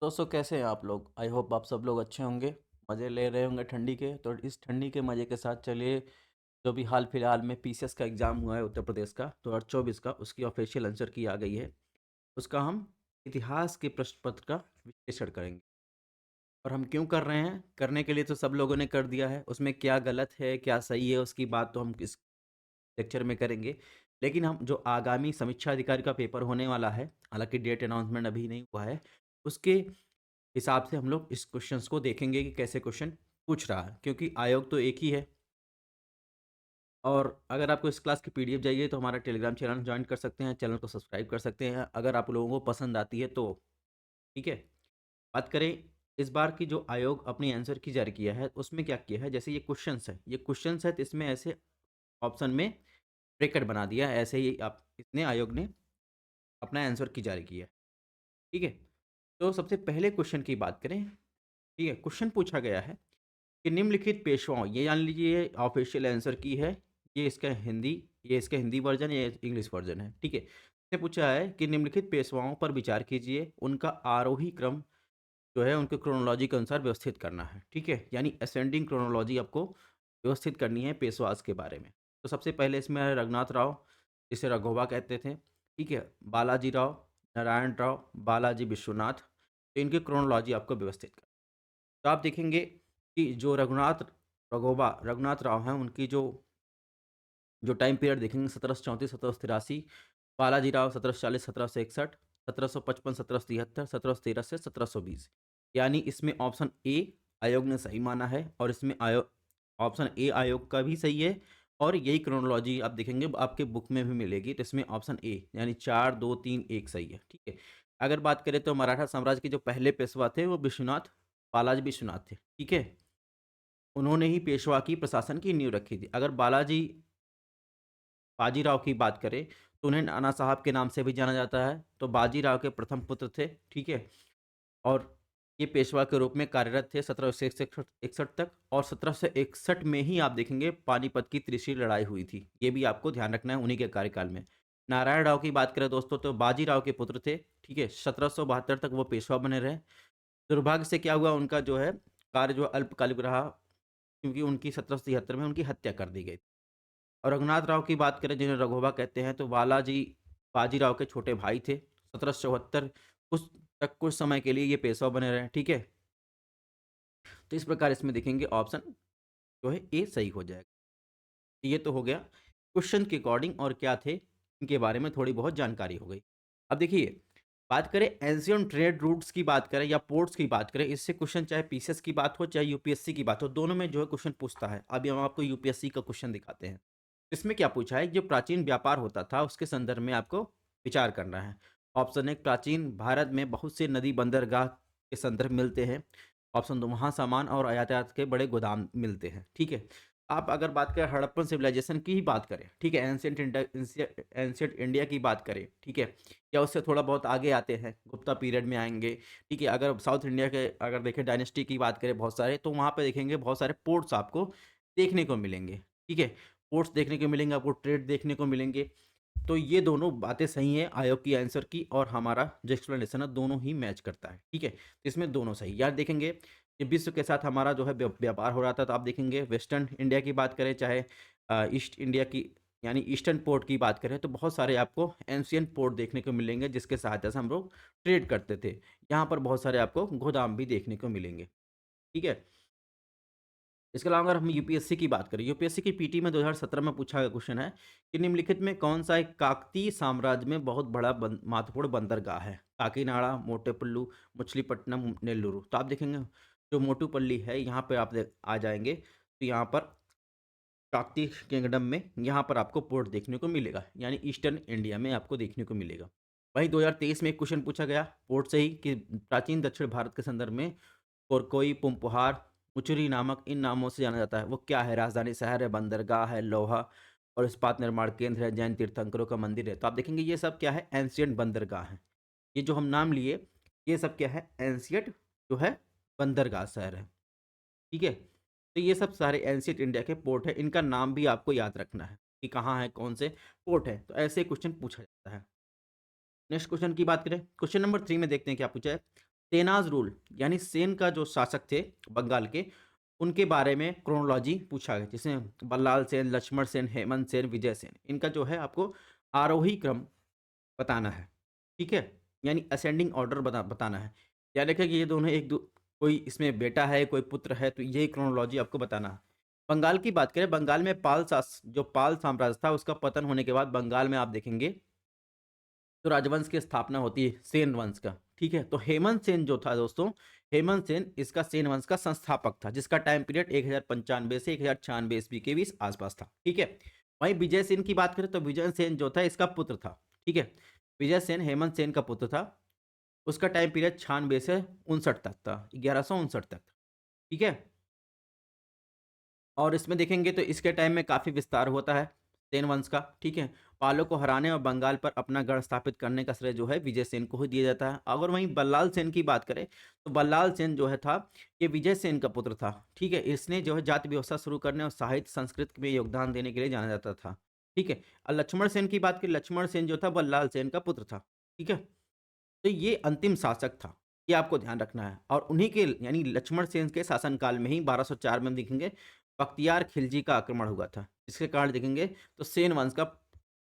दोस्तों कैसे हैं आप लोग? आई होप आप सब लोग अच्छे होंगे, मज़े ले रहे होंगे ठंडी के। तो इस ठंडी के मज़े के साथ चलिए, जो भी हाल फिलहाल में पीसीएस का एग्ज़ाम हुआ है उत्तर प्रदेश का 2024 का, उसकी ऑफिशियल आंसर की आ गई है। उसका हम इतिहास के प्रश्न पत्र का विश्लेषण करेंगे। और हम क्यों कर रहे हैं? करने के लिए तो सब लोगों ने कर दिया है, उसमें क्या गलत है, क्या सही है, उसकी बात तो हम इस लेक्चर में करेंगे। लेकिन हम जो आगामी समीक्षा अधिकारी का पेपर होने वाला है, हालाँकि डेट अनाउंसमेंट अभी नहीं हुआ है, उसके हिसाब से हम लोग इस क्वेश्चंस को देखेंगे कि कैसे क्वेश्चन पूछ रहा है, क्योंकि आयोग तो एक ही है। और अगर आपको इस क्लास की पीडीएफ चाहिए तो हमारा टेलीग्राम चैनल ज्वाइन कर सकते हैं, चैनल को सब्सक्राइब कर सकते हैं, अगर आप लोगों को पसंद आती है तो। ठीक है? बात करें इस बार की जो आयोग अपनी आंसर की जारी किया है, उसमें क्या किया है, जैसे ये क्वेश्चंस है तो इसमें ऐसे ऑप्शन में ब्रैकेट बना दिया है, ऐसे ही आप इसने आयोग ने अपना आंसर की जारी किया है। ठीक है? तो सबसे पहले क्वेश्चन की बात करें, ठीक है? क्वेश्चन पूछा गया है कि निम्नलिखित पेशवाओं, ये जान लीजिए ये ऑफिशियल आंसर की है, ये इसका हिंदी वर्जन, ये इंग्लिश वर्जन है, ठीक है? इससे पूछा है कि निम्नलिखित पेशवाओं पर विचार कीजिए, उनका आरोही क्रम जो है उनके क्रोनोलॉजी के अनुसार व्यवस्थित करना है, ठीक है? यानी असेंडिंग क्रोनोलॉजी आपको व्यवस्थित करनी है पेशवास के बारे में। तो सबसे पहले इसमें है रघुनाथ राव, जिसे रघोबा कहते थे, ठीक है? बालाजी राव, नारायण राव, बालाजी विश्वनाथ, तो इनकी क्रोनोलॉजी आपको व्यवस्थित करनी है। तो आप देखेंगे कि जो रघुनाथ राव हैं, उनकी जो जो टाइम पीरियड देखेंगे 1734 1783, बालाजी राव 1740 1761, 1755 1773, 1713 से 1720। यानी इसमें ऑप्शन ए आयोग ने सही माना है, और इसमें ऑप्शन ए आयोग का भी सही है, और यही क्रोनोलॉजी आप देखेंगे आपके बुक में भी मिलेगी, तो इसमें ऑप्शन ए यानी 4 2 3 1 सही है, ठीक है। अगर बात करें तो मराठा साम्राज्य के जो पहले पेशवा थे वो बालाजी विश्वनाथ थे, ठीक है। उन्होंने ही पेशवा की प्रशासन की नींव रखी थी। अगर बाजीराव की बात करें तो उन्हें नाना साहब के नाम से भी जाना जाता है। तो बाजीराव के प्रथम पुत्र थे, ठीक है? और ये पेशवा के रूप में कार्यरत थे 1761 तक, और 1761 में ही आप देखेंगे पानीपत की त्रिशूल लड़ाई हुई थी। ये भी आपको ध्यान रखना है उन्हीं के कार्यकाल में। नारायण राव की बात करें दोस्तों तो बाजीराव के पुत्र थे, ठीक है? 1772 तक वो पेशवा बने रहे। दुर्भाग्य से क्या हुआ, उनका जो है कार्य जो अल्पकालिक रहा, क्योंकि उनकी 1773 में उनकी हत्या कर दी गई। और रघुनाथ राव की बात करें जिन्हें रघोबा कहते हैं, तो बाजीराव के छोटे भाई थे। 1774 कुछ समय के लिए ये पेशवा बने रहे, ठीक है? तो इस प्रकार इसमें देखेंगे ऑप्शन जो है ए सही हो जाएगा। ये तो हो गया क्वेश्चन के अकॉर्डिंग और क्या थे इनके बारे में थोड़ी बहुत जानकारी हो गई। अब देखिए, बात करें एंशिएंट ट्रेड रूट्स की बात करें या पोर्ट्स की बात करें, इससे क्वेश्चन चाहे पीसीएस की बात हो चाहे यूपीएससी की बात हो, दोनों में जो है क्वेश्चन पूछता है। अभी हम आपको यूपीएससी का क्वेश्चन दिखाते हैं। इसमें क्या पूछा है, जो प्राचीन व्यापार होता था उसके संदर्भ में आपको विचार करना है। ऑप्शन 1, प्राचीन भारत में बहुत से नदी बंदरगाह के संदर्भ मिलते हैं। ऑप्शन 2, वहाँ सामान और यातायात के बड़े गोदाम मिलते हैं, ठीक है? आप अगर बात करें हड़प्पन सिविलाइजेशन की ही बात करें, ठीक है? एंशिएंट इंडिया की बात करें, ठीक है? या उससे थोड़ा बहुत आगे आते हैं, गुप्ता पीरियड में आएँगे, ठीक है? अगर साउथ इंडिया के अगर देखें डायनेस्टी की बात करें बहुत सारे, तो वहाँ पे देखेंगे बहुत सारे पोर्ट्स आपको देखने को मिलेंगे, ठीक है? पोर्ट्स देखने को मिलेंगे, आपको ट्रेड देखने को मिलेंगे। तो ये दोनों बातें सही हैं आयोग की आंसर की, और हमारा जो एक्सप्लेनेशन है दोनों ही मैच करता है, ठीक है? तो इसमें दोनों सही। यार देखेंगे कि विश्व के साथ हमारा जो है व्यापार हो रहा था, तो आप देखेंगे वेस्टर्न इंडिया की बात करें चाहे ईस्ट इंडिया की यानी ईस्टर्न पोर्ट की बात करें, तो बहुत सारे आपको एंशिएंट पोर्ट देखने को मिलेंगे जिसके सहायता से हम लोग ट्रेड करते थे। यहाँ पर बहुत सारे आपको गोदाम भी देखने को मिलेंगे, ठीक है? इसके अलावा अगर हम यूपीएससी की बात करें, यूपीएससी की पीटी में 2017 में पूछा गया क्वेश्चन है कि निम्नलिखित में कौन सा एक काकतीय साम्राज्य में बहुत बड़ा महत्वपूर्ण बंदरगाह है? काकीनाडा, मोटेपल्लू, मछलीपट्टनम, नेल्लूरू। तो आप देखेंगे जो मोटूपल्ली है यहाँ पे आप आ जाएंगे, तो यहाँ पर काकतीय किंगडम में यहाँ पर आपको पोर्ट देखने को मिलेगा, यानी ईस्टर्न इंडिया में आपको देखने को मिलेगा। वहीं 2023 में एक क्वेश्चन पूछा गया पोर्ट से ही कि प्राचीन दक्षिण भारत के संदर्भ में कोरकोई, पुम्पुहार, मुचुरी नामक इन नामों से जाना जाता है। वो क्या है? राजधानी शहर है, बंदरगाह है, लोहा और इस्पात निर्माण केंद्र है, जैन तीर्थंकरों का मंदिर है। तो आप देखेंगे ये सब क्या है? एंशिएंट बंदरगाह है। ये जो हम नाम लिए, ये सब क्या है? एंशिएंट जो है बंदरगाह शहर है, ठीक है? तो ये सब सारे एंशिएंट इंडिया के पोर्ट है, इनका नाम भी आपको याद रखना है कि कहाँ है, कौन से पोर्ट है। तो ऐसे क्वेश्चन पूछा जाता है। नेक्स्ट क्वेश्चन की बात करें, क्वेश्चन नंबर 3 में देखते हैं क्या पूछा है। सेनाज़ रूल यानी सेन का जो शासक थे बंगाल के, उनके बारे में क्रोनोलॉजी पूछा गया, जिसमें बल्लाल सेन, लक्ष्मण सेन, हेमंत सेन, विजय सेन, इनका जो है आपको आरोही क्रम बताना है, ठीक है? यानी असेंडिंग ऑर्डर बताना है। याद रखिए कि ये दोनों एक दू कोई इसमें बेटा है, कोई पुत्र है, तो यही क्रोनोलॉजी आपको बताना है। बंगाल की बात करें, बंगाल में पाल साम्राज्य था, उसका पतन होने के बाद बंगाल में आप देखेंगे तो राजवंश की स्थापना होती है सेन वंश का, ठीक है? तो हेमंत सेन जो था दोस्तों, हेमंत सेन इसका सेन वंश का संस्थापक था, जिसका टाइम पीरियड 1095 से 1096 ईस्वी के बीच आसपास था, ठीक है? वहीं विजय सेन की बात करें तो विजय सेन जो था इसका पुत्र था, ठीक है? विजय सेन हेमंत सेन का पुत्र था, उसका टाइम पीरियड 96 से 59 तक था, 1159 तक, ठीक है? और इसमें देखेंगे तो इसके टाइम में काफ़ी विस्तार होता है सेन वंश का, ठीक है? पालों को हराने और बंगाल पर अपना गढ़ स्थापित करने का श्रेय जो है विजय सेन को ही दिया जाता है। अगर वहीं बल्लाल सेन की बात करें, तो बल्लाल सेन जो है था, ये विजय सेन का पुत्र था, ठीक है? इसने जो है जाति व्यवस्था शुरू करने और साहित्य संस्कृत में योगदान देने के लिए जाना जाता था, ठीक है? और लक्ष्मण सेन की बात करें, लक्ष्मण सेन जो था बल्लाल सेन का पुत्र था, ठीक है? तो ये अंतिम शासक था, ये आपको ध्यान रखना है। और उन्हीं के यानी लक्ष्मण सेन के शासनकाल में ही 1204 में हम देखेंगे बख्तियार खिलजी का आक्रमण हुआ था। इसके कारण देखेंगे तो सेन वंश का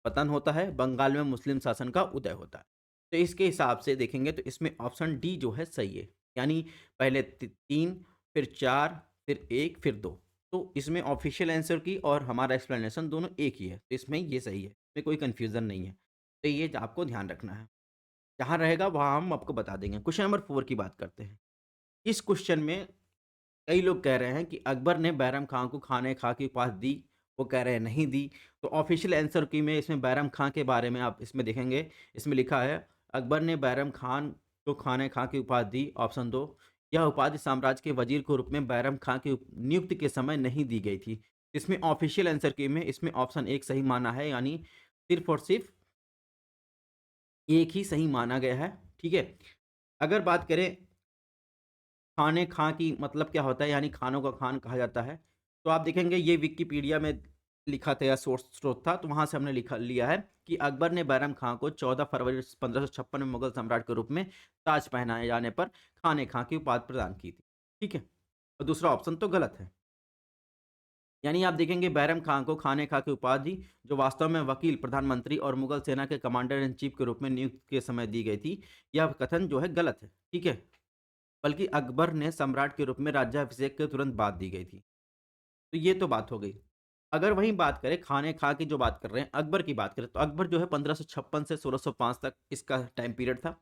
पतन होता है, बंगाल में मुस्लिम शासन का उदय होता है। तो इसके हिसाब से देखेंगे तो इसमें ऑप्शन डी जो है सही है। यानी पहले 3 फिर 4 फिर 1 फिर 2। तो इसमें ऑफिशियल आंसर की और हमारा एक्सप्लेनेशन दोनों एक ही है। तो इसमें ये सही है, इसमें कोई कन्फ्यूज़न नहीं है। तो ये आपको ध्यान रखना है। जहाँ रहेगा वहाँ हम आपको बता देंगे। क्वेश्चन नंबर 4 की बात करते हैं। इस क्वेश्चन में कई लोग कह रहे हैं कि अकबर ने बैरम खां को खाने खां की उपाधि दी, वो कह रहे हैं नहीं दी। तो ऑफिशियल आंसर की में इसमें बैरम खां के बारे में आप इसमें देखेंगे, इसमें लिखा है अकबर ने बैरम खान को खाने खां की उपाधि दी, ऑप्शन 2। यह उपाधि साम्राज्य के वजीर के रूप में बैरम खां की नियुक्ति के समय नहीं दी गई थी। इसमें ऑफिशियल आंसर की में इसमें ऑप्शन 1 सही माना है, यानी सिर्फ़ और सिर्फ़ एक ही सही माना गया है, ठीक है? अगर बात करें खाने खां की मतलब क्या होता है, यानी खानों का खान कहा जाता है। तो आप देखेंगे ये विकिपीडिया में लिखा था या सोर्स स्रोत था, तो वहाँ से हमने लिखा लिया है कि अकबर ने बैरम खां को 14 फरवरी 1556 में मुगल सम्राट के रूप में ताज पहनाए जाने पर खाने खां की उपाधि प्रदान की थी, ठीक है? और दूसरा ऑप्शन तो गलत है। यानी आप देखेंगे बैरम खां को खाने खां की उपाधि जो वास्तव में वकील, प्रधानमंत्री और मुगल सेना के कमांडर इन चीफ के रूप में नियुक्त के समय दी गई थी, यह कथन जो है गलत है, ठीक है? बल्कि अकबर ने सम्राट के रूप में राज्याभिषेक के तुरंत बाद दी गई थी। तो ये तो बात हो गई। अगर वहीं बात करें खाने खां की जो बात कर रहे हैं, अकबर की बात करें, तो अकबर जो है 1556 से 1605 तक इसका टाइम पीरियड था।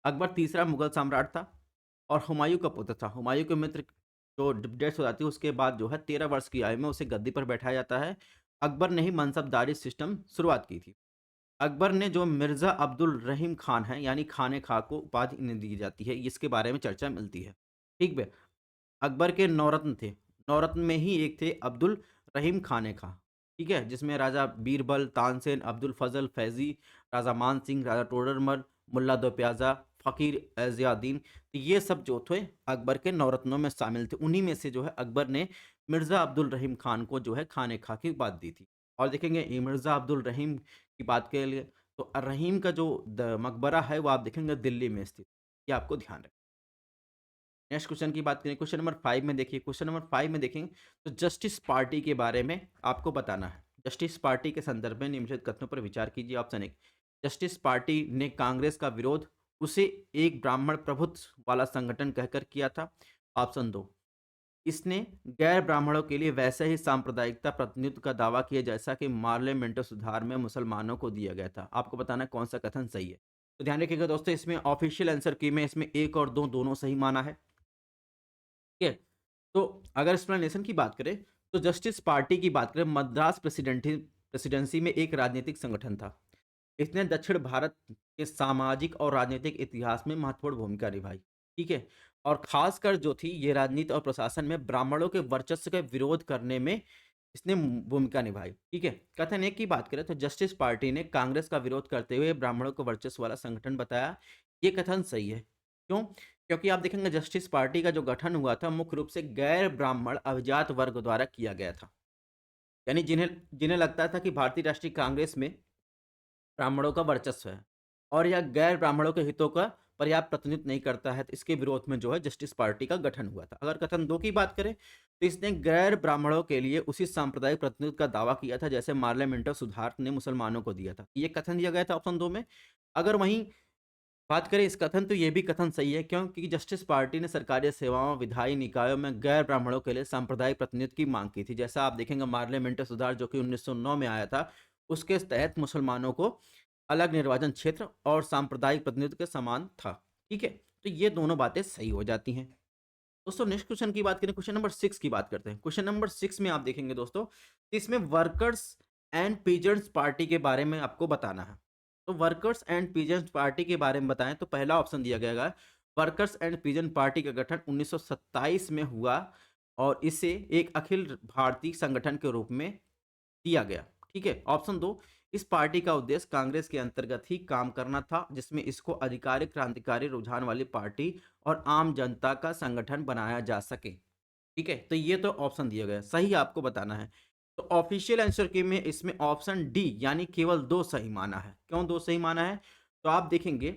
अकबर तीसरा मुगल सम्राट था और हुमायूँ का पुत्र था। हुमायूँ के मित्र जो डेथ हो जाती है उसके बाद जो है 13 वर्ष की आयु में उसे गद्दी पर बैठाया जाता है। अकबर ने ही मनसबदारी सिस्टम शुरुआत की थी। अकबर ने जो मिर्ज़ा अब्दुल रहीम खान हैं, यानी खाने खां को उपाधि इन्हें दी जाती है, इसके बारे में चर्चा मिलती है। ठीक है? अकबर के नौरत्न थे। नौरत्न में ही एक थे अब्दुल रहीम खाने खां, ठीक है? जिसमें राजा बीरबल, तानसेन, अब्दुल फज़ल फैज़ी, राजा मान सिंह, राजा टोडरमल, मुल्ला दो प्याज़ा, फ़कीर ज़ियाउद्दीन, तो ये सब जो थे अकबर के नौरत्नों में शामिल थे। उन्हीं में से जो है अकबर ने मिर्ज़ा अब्दुल रहीम खान को जो है खाने खां की उपाधि दी थी। और देखेंगे ये मिर्ज़ा अब्दुल रहीम की बात के लिए तो रहीम का जो मकबरा है वो आप देखेंगे दिल्ली में स्थित। ये आपको ध्यान रखना। नेक्स्ट क्वेश्चन की बात करें, क्वेश्चन नंबर 5 में देखिए, क्वेश्चन नंबर 5 में देखें तो जस्टिस पार्टी के बारे में आपको बताना है। जस्टिस पार्टी के संदर्भ में निम्नलिखित कथनों पर विचार कीजिए। ऑप्शन 1, जस्टिस पार्टी ने कांग्रेस का विरोध उसे एक ब्राह्मण प्रभुत्व वाला संगठन कहकर किया था। ऑप्शन 2, इसने गैर ब्राह्मणों के लिए वैसे ही सांप्रदायिकता प्रतिनिधित्व का दावा किया जैसा कि पार्लियामेंट सुधार में मुसलमानों को दिया गया था। आपको बताना है कौन सा कथन सही है। तो ध्यान रखिएगा दोस्तों, इसमें ऑफिशियल आंसर की में इसमें 1 और 2 दोनों सही माना है। ठीक है? तो अगर एक्सप्लेनेशन की बात करें, तो जस्टिस पार्टी की बात करें, मद्रास प्रेसिडेंसी में एक राजनीतिक संगठन था। इसने दक्षिण भारत के सामाजिक और राजनीतिक इतिहास में महत्वपूर्ण भूमिका निभाई। ठीक है? और खासकर जो थी ये राजनीति और प्रशासन में ब्राह्मणों के वर्चस्व का विरोध करने में इसने भूमिका निभाई। ठीक है? कथन 1 की बात करें तो जस्टिस पार्टी ने कांग्रेस का विरोध करते हुए ब्राह्मणों को वर्चस्व वाला संगठन बताया। ये कथन सही है। क्यों? क्योंकि आप देखेंगे जस्टिस पार्टी का जो गठन हुआ था मुख्य रूप से गैर ब्राह्मण अभिजात वर्ग द्वारा किया गया था। यानी जिन्हें जिन्हें लगता था कि भारतीय राष्ट्रीय कांग्रेस में ब्राह्मणों का वर्चस्व है और यह गैर ब्राह्मणों के हितों का पर्याप्त प्रतिनिधित्व नहीं करता है, तो इसके विरोध में जो है जस्टिस पार्टी का गठन हुआ था। अगर कथन 2 की बात करें, तो इसने गैर ब्राह्मणों के लिए उसी सांप्रदायिक प्रतिनिधित्व का दावा किया था जैसे मार्लियामेंट ऑफ सुधार ने मुसलमानों को दिया था। ये कथन दिया गया था ऑप्शन 2 में। अगर वहीं बात करें इस कथन, तो ये भी कथन सही है, क्यों? क्योंकि जस्टिस पार्टी ने सरकारी सेवाओं, विधायी निकायों में गैर ब्राह्मणों के लिए सांप्रदायिक प्रतिनिधित्व की मांग की थी। जैसा आप देखेंगे मार्लियामेंट ऑफ सुधार जो कि 1909 में आया था, उसके तहत मुसलमानों को अलग निर्वाचन क्षेत्र और सांप्रदायिक प्रतिनिधित्व के समान था। ठीक है? तो ये दोनों बातें सही हो जाती हैं। दोस्तों नेक्स्ट क्वेश्चन की बात करें, क्वेश्चन नंबर 6 की बात करते हैं। क्वेश्चन नंबर 6 में आप देखेंगे दोस्तों, इसमें वर्कर्स एंड पीजेंट्स पार्टी के बारे में आपको बताना है। तो वर्कर्स एंड पीजेंट्स पार्टी के बारे में बताएं, तो पहला ऑप्शन दिया गया है, वर्कर्स एंड पीजेंट पार्टी का गठन 1927 में हुआ और इसे एक अखिल भारतीय संगठन के रूप में दिया गया। ठीक है? ऑप्शन 2, इस पार्टी का उद्देश्य कांग्रेस के अंतर्गत ही काम करना था, जिसमें इसको आधिकारिक क्रांतिकारी रुझान वाली पार्टी और आम जनता का संगठन बनाया जा सके। ठीक है? तो ये तो ऑप्शन दिया गया है, सही आपको बताना है। तो ऑफिशियल आंसर की में इसमें ऑप्शन डी यानी केवल 2 सही माना है। क्यों 2 सही माना है? तो आप देखेंगे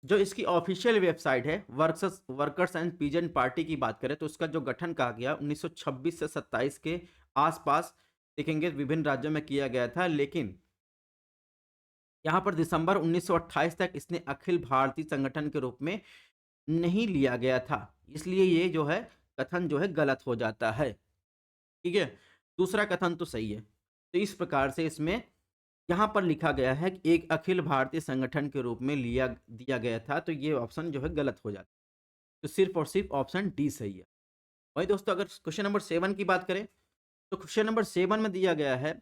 जो इसकी ऑफिशियल वेबसाइट है, वर्कर्स एंड पीजेंट पार्टी की बात करें, तो उसका जो गठन कहा गया 1926 से 27 के आसपास देखेंगे विभिन्न राज्यों में किया गया था, लेकिन यहाँ पर दिसंबर 1928 तक इसने अखिल भारतीय संगठन के रूप में नहीं लिया गया था। इसलिए ये जो है कथन जो है गलत हो जाता है। ठीक है? दूसरा कथन तो सही है। तो इस प्रकार से इसमें यहाँ पर लिखा गया है कि एक अखिल भारतीय संगठन के रूप में दिया गया था, तो ये ऑप्शन जो है गलत हो जाता है। तो सिर्फ और सिर्फ ऑप्शन डी सही है। वही दोस्तों अगर क्वेश्चन नंबर 7 की बात करें, तो क्वेश्चन नंबर 7 में दिया गया है,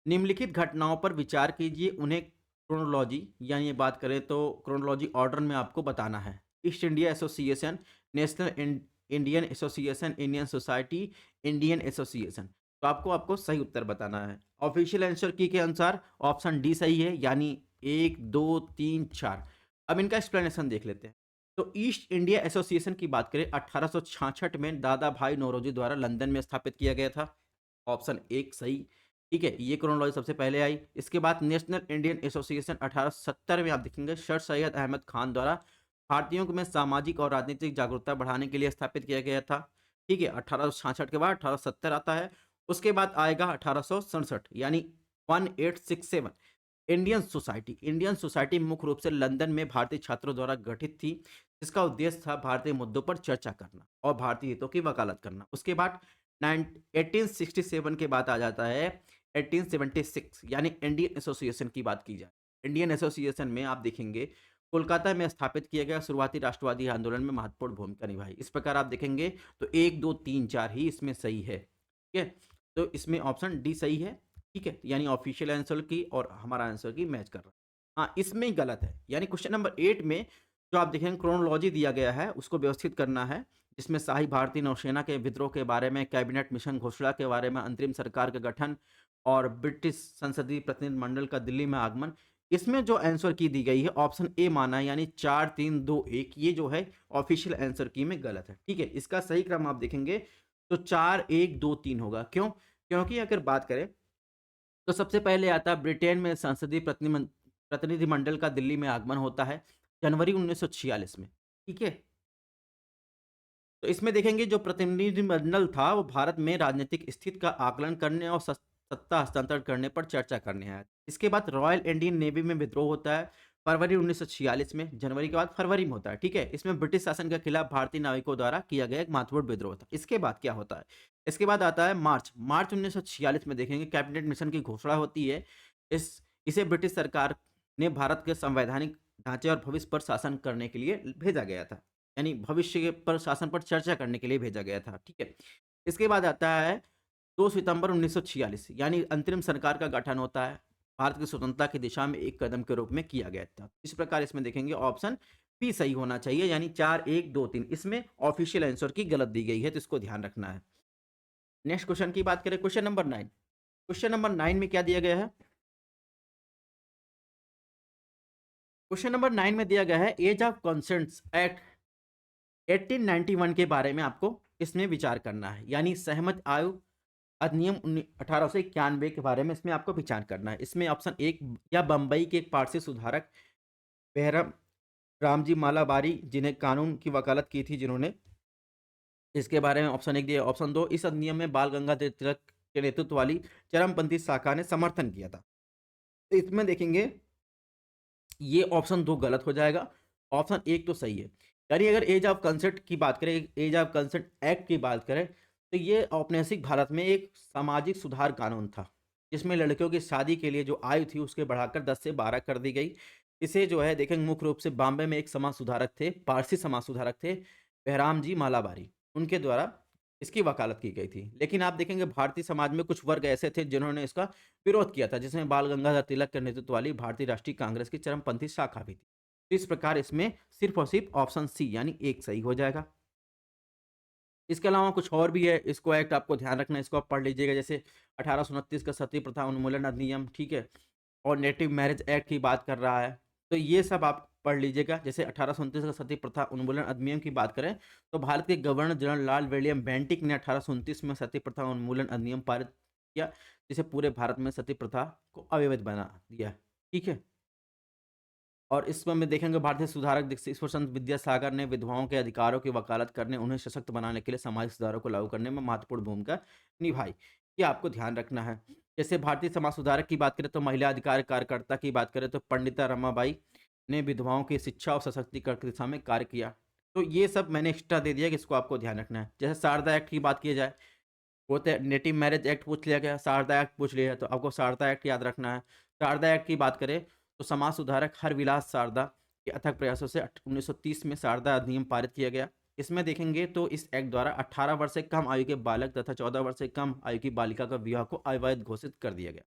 निम्नलिखित घटनाओं पर विचार कीजिए, उन्हें क्रोनोलॉजी यानी ये बात करें तो क्रोनोलॉजी ऑर्डर में आपको बताना है। East India association, national Indian association, Indian society, Indian association. तो आपको आपको सही उत्तर बताना है। ऑफिशियल आंसर की के अनुसार ऑप्शन डी सही है, यानी 1, 2, 3, 4। अब इनका एक्सप्लेनेशन देख लेते हैं। तो ईस्ट इंडिया एसोसिएशन की बात करें 1866 में दादा भाई नौरोजी द्वारा लंदन में स्थापित किया गया था। ऑप्शन 1 सही। ठीक है? ये क्रोनोलॉजी सबसे पहले आई। इसके बाद नेशनल इंडियन एसोसिएशन 1870 में आप देखेंगे सर सैयद अहमद खान द्वारा भारतीयों में सामाजिक और राजनीतिक जागरूकता बढ़ाने के लिए स्थापित किया गया था। ठीक है? 1866 के बाद 1870 आता है। उसके बाद आएगा 1867 यानी 1867 इंडियन सोसाइटी मुख्य रूप से लंदन में भारतीय छात्रों द्वारा गठित थी। इसका उद्देश्य था भारतीय मुद्दों पर चर्चा करना और भारतीय हितों की वकालत करना। उसके बाद 1867 के बाद आ जाता है 1876 यानी इंडियन एसोसिएशन की बात की जाए। इंडियन एसोसिएशन में आप देखेंगे कोलकाता में स्थापित किया गया, शुरुआती राष्ट्रवादी आंदोलन में महत्वपूर्ण भूमिका निभाई। इस प्रकार आप देखेंगे तो 1, 2, 3, 4 ही इसमें सही है। ठीक है? तो इसमें ऑप्शन डी सही है। ठीक है? यानी ऑफिशियल आंसर की और हमारा आंसर की मैच कर रहा है। हाँ, इसमें ही गलत है। यानी क्वेश्चन नंबर 8 में जो आप देखेंगे क्रोनोलॉजी दिया गया है, उसको व्यवस्थित करना है, जिसमें शाही भारतीय नौसेना के विद्रोह के बारे में, कैबिनेट मिशन घोषणा के बारे में, अंतरिम सरकार का गठन और ब्रिटिश संसदीय प्रतिनिधि मंडल का दिल्ली में आगमन। इसमें जो आंसर की दी गई है ऑप्शन ए माना है, यानी 4, 3, 2, 1 ये जो है ऑफिशियल आंसर की में गलत है। ठीक है? इसका सही क्रम आप देखेंगे तो 4, 1, 2, 3 होगा। क्यों? क्योंकि अगर बात करें तो सबसे पहले आता है ब्रिटेन में संसदीय प्रतिनिधिमंडल का दिल्ली में आगमन होता है जनवरी 1946 में। ठीक है? तो इसमें देखेंगे जो प्रतिनिधिमंडल था वो भारत में राजनीतिक स्थिति का आकलन करने और सत्ता हस्तांतरण करने पर चर्चा करने आया। इसके बाद रॉयल इंडियन नेवी में विद्रोह होता है फरवरी 1946 में, जनवरी के बाद फरवरी में होता है। ठीक है? इसमें ब्रिटिश शासन के खिलाफ भारतीय नाविकों द्वारा किया गया एक महत्वपूर्ण विद्रोह था। इसके बाद क्या होता है? इसके बाद आता है मार्च 1946 में देखेंगे कैबिनेट मिशन की घोषणा होती है। इसे ब्रिटिश सरकार ने भारत के संवैधानिक ढांचे और भविष्य पर शासन करने के लिए भेजा गया था। यानी भविष्य के पर शासन पर चर्चा करने के लिए भेजा गया था। ठीक है? इसके बाद आता है 2 सितंबर 1946 यानी अंतरिम सरकार का गठन होता है। भारत की स्वतंत्रता की दिशा में एक कदम के रूप में किया गया था। इस प्रकार इसमें देखेंगे ऑप्शन बी सही होना चाहिए, यानी 4, 1, 2, 3 इसमें ऑफिशियल आंसर की गलत दी गई है, तो इसको ध्यान रखना है। नेक्स्ट क्वेश्चन की बात करें, क्वेश्चन नंबर 9। क्वेश्चन नंबर 9 में क्या दिया गया है? क्वेश्चन नंबर 9 में दिया गया है एज ऑफ कंसेंट्स एक्ट 1891 के बारे में आपको इसमें विचार करना है, यानी सहमत आयु अधिनियम 1891 के बारे में इसमें आपको विचार करना है। इसमें ऑप्शन 1 या बम्बई के एक पारसी सुधारक बेहरम रामजी मालाबारी जिन्हें कानून की वकालत की थी जिन्होंने, इसके बारे में ऑप्शन 1 दिया। ऑप्शन 2, इस अधिनियम में बाल गंगाधर तिलक के नेतृत्व वाली चरमपंथी शाखा ने समर्थन किया था। तो इसमें देखेंगे ये ऑप्शन 2 गलत हो जाएगा, ऑप्शन 1 तो सही है। यानी अगर एज ऑफ कंसेंट की बात करें, एज ऑफ कंसेंट एक्ट की बात करें, तो ये औपनिवेशिक भारत में एक सामाजिक सुधार कानून था, जिसमें लड़कियों की शादी के लिए जो आयु थी उसके बढ़ाकर 10 से 12 कर दी गई। इसे जो है देखेंगे मुख्य रूप से बॉम्बे में एक समाज सुधारक थे, पारसी समाज सुधारक थे, बहराम जी मालाबारी, उनके द्वारा इसकी वकालत की गई थी। लेकिन आप देखेंगे भारतीय समाज में कुछ वर्ग ऐसे थे जिन्होंने इसका विरोध किया था, जिसमें बाल गंगाधर तिलक के नेतृत्व वाली भारतीय राष्ट्रीय कांग्रेस की चरमपंथी शाखा भी थी। तो इस प्रकार इसमें सिर्फ और सिर्फ ऑप्शन सी यानी 1 सही हो जाएगा। इसके अलावा कुछ और भी है, इसको एक्ट आपको ध्यान रखना है, इसको आप पढ़ लीजिएगा। जैसे 1829 का सती प्रथा उन्मूलन अधिनियम, ठीक है, और नेटिव मैरिज एक्ट की बात कर रहा है, तो ये सब आप पढ़ लीजिएगा। जैसे 1829 का सती प्रथा उन्मूलन अधिनियम की बात करें, तो भारत के governor general Lord William Bentinck ने 1829 में सती प्रथा उन्मूलन अधिनियम पारित किया, जिसे पूरे भारत में सती प्रथा को अवैध बना दिया, ठीक है। और इसमें में देखेंगे भारतीय सुधारक ईश्वरचंद विद्यासागर ने विधवाओं के अधिकारों की वकालत करने, उन्हें सशक्त बनाने के लिए सामाजिक सुधारों को लागू करने में महत्वपूर्ण भूमिका निभाई। ये आपको ध्यान रखना है। जैसे भारतीय समाज सुधारक की बात करें तो महिला अधिकार कार्यकर्ता की बात करें तो पंडिता रमाबाई ने विधवाओं की शिक्षा और सशक्तिकरण की दिशा में कार्य किया। तो ये सब मैंने एक्स्ट्रा दे दिया कि इसको आपको ध्यान रखना है। जैसे शारदा एक्ट की बात की जाए, वो तो नेटिव मैरिज एक्ट पूछ लिया गया, शारदा एक्ट पूछ लिया, तो आपको शारदा एक्ट याद रखना है। शारदा एक्ट की बात करें तो समाज सुधारक हरविलास शारदा के अथक प्रयासों से 1930 में शारदा अधिनियम पारित किया गया। इसमें देखेंगे तो इस एक्ट द्वारा 18 वर्ष से कम आयु के बालक तथा 14 वर्ष से कम आयु की बालिका का विवाह को अवैध घोषित कर दिया गया।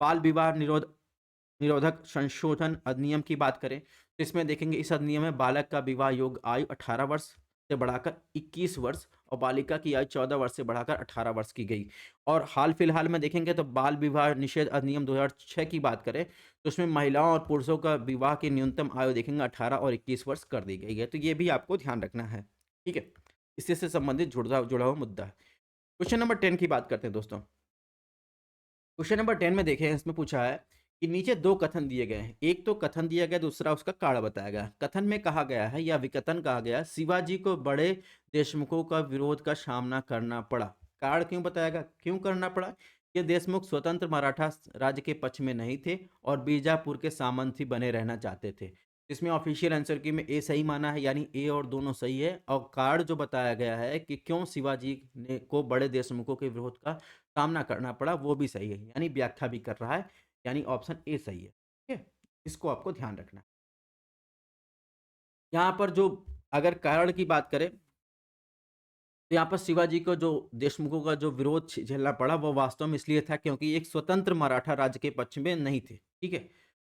बाल विवाह निरोधक संशोधन अधिनियम की बात करें तो इसमें देखेंगे इस अधिनियम में बालक का विवाह योग्य आयु 18 वर्ष से बढ़ाकर 21 वर्ष और बालिका की आयु 14 वर्ष से बढ़ाकर 18 वर्ष की गई। और हाल फिलहाल में देखेंगे तो बाल विवाह निषेध अधिनियम 2006 की बात करें तो उसमें महिलाओं और पुरुषों का विवाह की न्यूनतम आयु देखेंगे 18 और 21 वर्ष कर दी गई है। तो ये भी आपको ध्यान रखना है, ठीक है। इससे से संबंधित जुड़ा हुआ मुद्दा है। क्वेश्चन नंबर 10 की बात करते हैं दोस्तों। क्वेश्चन नंबर 10 में देखें, इसमें पूछा है कि नीचे 2 कथन दिए गए हैं, एक तो कथन दिया गया, दूसरा उसका कारण बताया गया। कथन में कहा गया है या विकथन कहा गया, शिवाजी को बड़े देशमुखों का विरोध का सामना करना पड़ा। कारण क्यों बताएगा, क्यों करना पड़ा? ये देशमुख स्वतंत्र मराठा राज्य के पक्ष में नहीं थे और बीजापुर के सामंत ही बने रहना चाहते थे। इसमें ऑफिशियल आंसर की में ए सही माना है, यानी ए और दोनों सही है। और कारण जो बताया गया है कि क्यों शिवाजी ने को बड़े देशमुखों के विरोध का सामना करना पड़ा, वो भी सही है, यानी व्याख्या भी कर रहा है, यानी ऑप्शन ए सही है, ठीक है। इसको आपको ध्यान रखना है। यहाँ पर जो अगर कारण की बात करें तो यहाँ पर शिवाजी को जो देशमुखों का जो विरोध झेलना पड़ा वो वास्तव में इसलिए था क्योंकि एक स्वतंत्र मराठा राज्य के पक्ष में नहीं थे, ठीक है।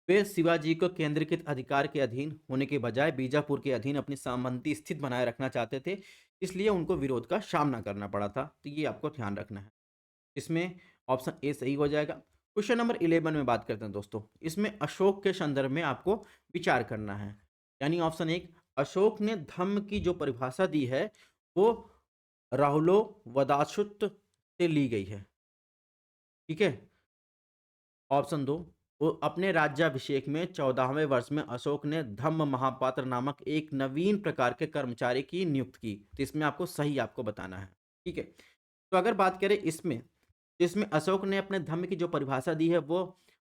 वे शिवाजी को केंद्रीकृत अधिकार के अधीन होने के बजाय बीजापुर के अधीन अपनी सामंती स्थिति बनाए रखना चाहते थे, इसलिए उनको विरोध का सामना करना पड़ा था। तो ये आपको ध्यान रखना है। इसमें ऑप्शन ए सही हो जाएगा। क्वेश्चन नंबर 11 में बात करते हैं दोस्तों। इसमें अशोक के संदर्भ में आपको विचार करना है, यानी ऑप्शन 1, अशोक ने धम्म की जो परिभाषा दी है वो राहुलो वदाशुत से ली गई है, ठीक है। ऑप्शन 2, वो अपने राज्याभिषेक में 14वें वर्ष में अशोक ने धम्म महापात्र नामक एक नवीन प्रकार के कर्मचारी की नियुक्त की। तो इसमें आपको सही आपको बताना है, ठीक है। तो अगर बात करें इसमें अशोक ने अपने धम्म की जो परिभाषा दी है वो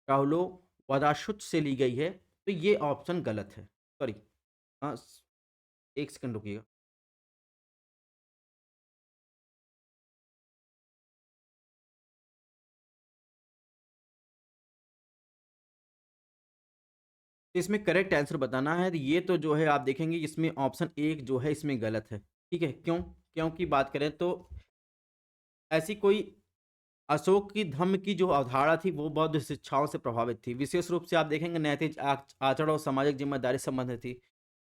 राहुलो वदाशुत से ली गई है, तो ये ऑप्शन गलत है। सॉरी, हाँ, 1 सेकंड रुकिएगा। तो इसमें करेक्ट आंसर बताना है। तो ये तो जो है आप देखेंगे इसमें ऑप्शन 1 जो है इसमें गलत है, ठीक है। क्यों? क्योंकि बात करें तो ऐसी कोई अशोक की धम्म की जो अवधारणा थी वो बौद्ध शिक्षाओं से प्रभावित थी। विशेष रूप से आप देखेंगे नैतिक आचरण और सामाजिक जिम्मेदारी संबंधित थी।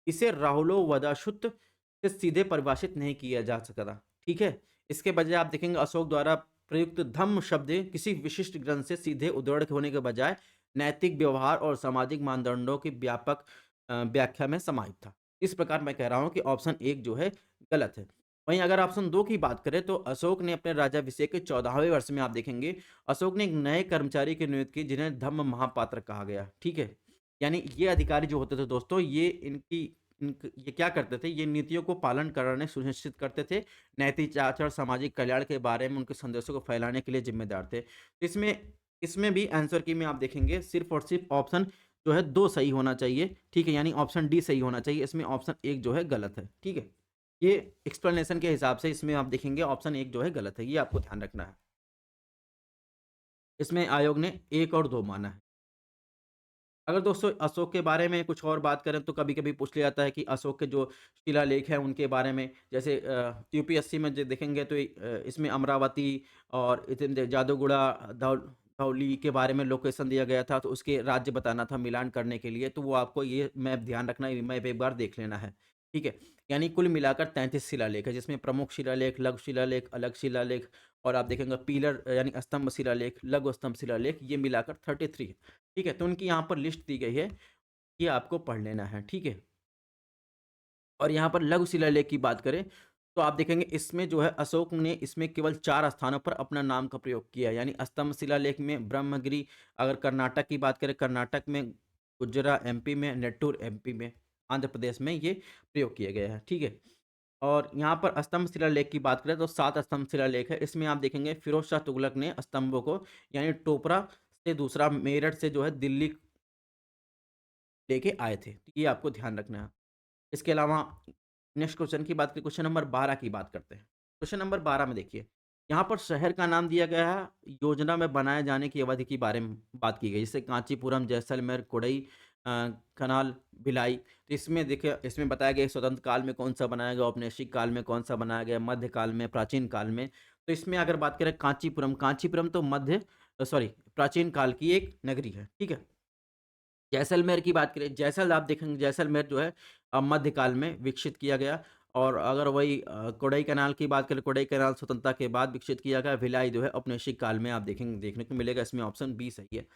इसे राहुलो वदाशुत से सीधे परिभाषित नहीं किया जा सकता था, ठीक है। इसके बजाय आप देखेंगे अशोक द्वारा प्रयुक्त धम्म शब्द किसी विशिष्ट ग्रंथ से सीधे उद्धरण होने के बजाय नैतिक व्यवहार और सामाजिक मानदंडों की व्यापक व्याख्या में समाहित था। इस प्रकार मैं कह रहा हूँ कि ऑप्शन 1 जो है गलत है। वहीं अगर ऑप्शन 2 की बात करें तो अशोक ने अपने राज्याभिषेक के 14वें वर्ष में आप देखेंगे अशोक ने एक नए कर्मचारी की नियुक्ति की जिन्हें धम्म महापात्र कहा गया, ठीक है। यानी ये अधिकारी जो होते थे दोस्तों, ये ये क्या करते थे, ये नीतियों को पालन कराने सुनिश्चित करते थे, नैतिक आचरण, सामाजिक कल्याण के बारे में उनके संदेशों को फैलाने के लिए ज़िम्मेदार थे। तो इसमें इसमें भी आंसर की में आप देखेंगे सिर्फ़ और सिर्फ़ ऑप्शन जो है 2 सही होना चाहिए, ठीक है? यानी ऑप्शन डी सही होना चाहिए, इसमें ऑप्शन 1 जो है गलत है, ठीक है? ये एक्सप्लेनेशन के हिसाब से इसमें आप देखेंगे ऑप्शन 1 जो है गलत है, ये आपको ध्यान रखना है। इसमें आयोग ने 1 और 2 माना है। अगर दोस्तों अशोक के बारे में कुछ और बात करें तो कभी-कभी पूछ लिया जाता है कि अशोक के जो शिलालेख हैं उनके बारे में, जैसे यूपीएससी में जो देखेंगे तो इसमें अमरावती और इतने जादूगुड़ा, धौली के बारे में लोकेशन दिया गया था, तो उसके राज्य बताना था मिलान करने के लिए, तो वो आपको ये मैप ध्यान रखना, ये मैप एक बार देख लेना है, ठीक है? यानी कुल मिलाकर 33 शिलालेख है, जिसमें प्रमुख शिलालेख, लघु शिलालेख, अलग शिलालेख और आप देखेंगे पिलर यानी स्तंभ शिलालेख, लघु स्तंभ शिलालेख, ये मिलाकर 33 है। ठीक है? तो उनकी यहाँ पर लिस्ट दी गई है, ये आपको पढ़ लेना है, ठीक है? और यहाँ पर लघु शिलालेख की बात करें, तो आप देखेंगे इसमें जो है अशोक ने इसमें केवल 4 स्थानों पर अपना नाम का प्रयोग किया है, यानी स्तंभ शिलालेख में ब्रह्मगिरी, अगर कर्नाटक की बात करें, कर्नाटक में, गुजरा एमपी में, नेट्टूर एमपी में, आंध्र प्रदेश में ये प्रयोग किया गया है, ठीक है? और यहाँ पर स्तंभ शिलालेख की बात करें तो 7 स्तंभ शिलालेख है, इसमें आप देखेंगे फिरोज शाह तुगलक ने स्तंभों को यानी टोपरा से दूसरा मेरठ से जो है दिल्ली लेके आए थे। तो ये आपको ध्यान रखना है। इसके अलावा नेक्स्ट क्वेश्चन की बात करें, क्वेश्चन नंबर 12 की बात करते हैं। क्वेश्चन नंबर 12 में देखिए, यहाँ पर शहर का नाम दिया गया है, योजना में बनाए जाने की अवधि के बारे में बात की गई, जैसे कांचीपुरम, जैसलमेर, कोडई, कनाल, भिलाई। तो इसमें देखिए, इसमें बताया गया है स्वतंत्र काल में कौन-सा बनाया गया, औपनिवेशिक काल में कौन-सा बनाया गया, मध्यकाल में, प्राचीन काल में। तो इसमें अगर बात करें कांचीपुरम, कांचीपुरम तो सॉरी प्राचीन काल की एक नगरी है, ठीक है? जैसलमेर की बात करें, आप देखेंगे जैसलमेर जो है मध्यकाल में विकसित किया गया और अगर वही कोडई कैनाल की बात करें, कोडई कैनाल स्वतंत्रता के बाद विकसित किया गया, भिलाई जो है औपनिवेशिक काल में आप देखेंगे देखने को मिलेगा, इसमें ऑप्शन बी सही है।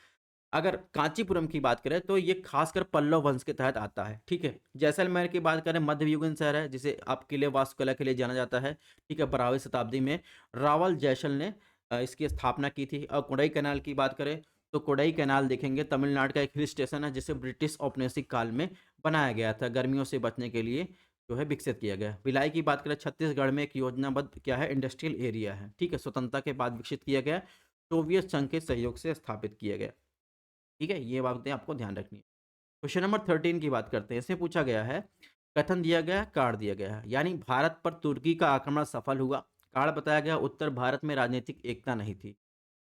अगर कांचीपुरम की बात करें तो ये खासकर पल्लव वंश के तहत आता है, ठीक है? जैसलमेर की बात करें मध्ययुगीन शहर है, जिसे आप किले वास्तुकला के लिए जाना जाता है, ठीक है? 12वीं शताब्दी में रावल जैसल ने इसकी स्थापना की थी और कोडई कैनाल की बात करें तो कोडई कैनाल देखेंगे तमिलनाडु का एक हिल स्टेशन है, जिसे ब्रिटिश औपनिवेशिक काल में बनाया गया था, गर्मियों से बचने के लिए जो है विकसित किया गया। भिलाई की बात करें छत्तीसगढ़ में एक योजनाबद्ध क्या है इंडस्ट्रियल एरिया है, ठीक है? स्वतंत्रता के बाद विकसित किया गया, सोवियत संघ के सहयोग से स्थापित किया गया। ठीक है? ये बातें आपको ध्यान रखनी है। क्वेश्चन नंबर 13 की बात करते हैं। इसमें पूछा गया है, कथन दिया गया है, कार्ड दिया गया है। यानी भारत पर तुर्की का आक्रमण सफल हुआ। कार्ड बताया गया, उत्तर भारत में राजनीतिक एकता नहीं थी।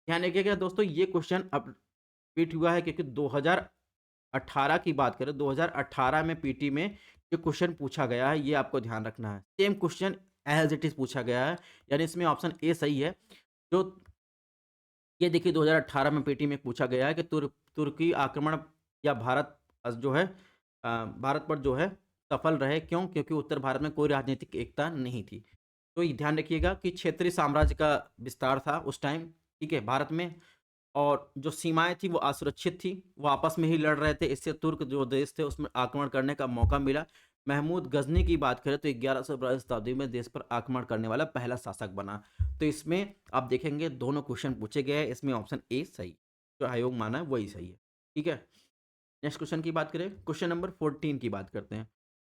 ध्यान रखिएगा दोस्तों, ये क्वेश्चन अब रिपीट हुआ है क्योंकि 2018 की बात करें, 2018 में पीटी में ये क्वेश्चन पूछा गया है, ये आपको ध्यान रखना है। Same question as it is पूछा गया है, यानी इसमें ऑप्शन ए सही है। जो ये देखिए 2018 में पीटी में पूछा गया है कि तुर्की आक्रमण या भारत जो है भारत पर जो है सफल रहे, क्यों? क्योंकि उत्तर भारत में कोई राजनीतिक एकता नहीं थी। तो ये ध्यान रखिएगा कि क्षेत्रीय साम्राज्य का विस्तार था उस टाइम, ठीक है, भारत में, और जो सीमाएँ थी वो असुरक्षित थी, वो आपस में ही लड़ रहे थे, इससे तुर्क जो देश थे उसमें आक्रमण करने का मौका मिला। महमूद गज़नी की बात करें तो 1112 शताब्दी में देश पर आक्रमण करने वाला पहला शासक बना। तो इसमें आप देखेंगे दोनों क्वेश्चन पूछे गए हैं, इसमें ऑप्शन ए सही, जो आयोग माना है वही सही है, ठीक है? नेक्स्ट क्वेश्चन की बात करें, क्वेश्चन नंबर 14 की बात करते हैं।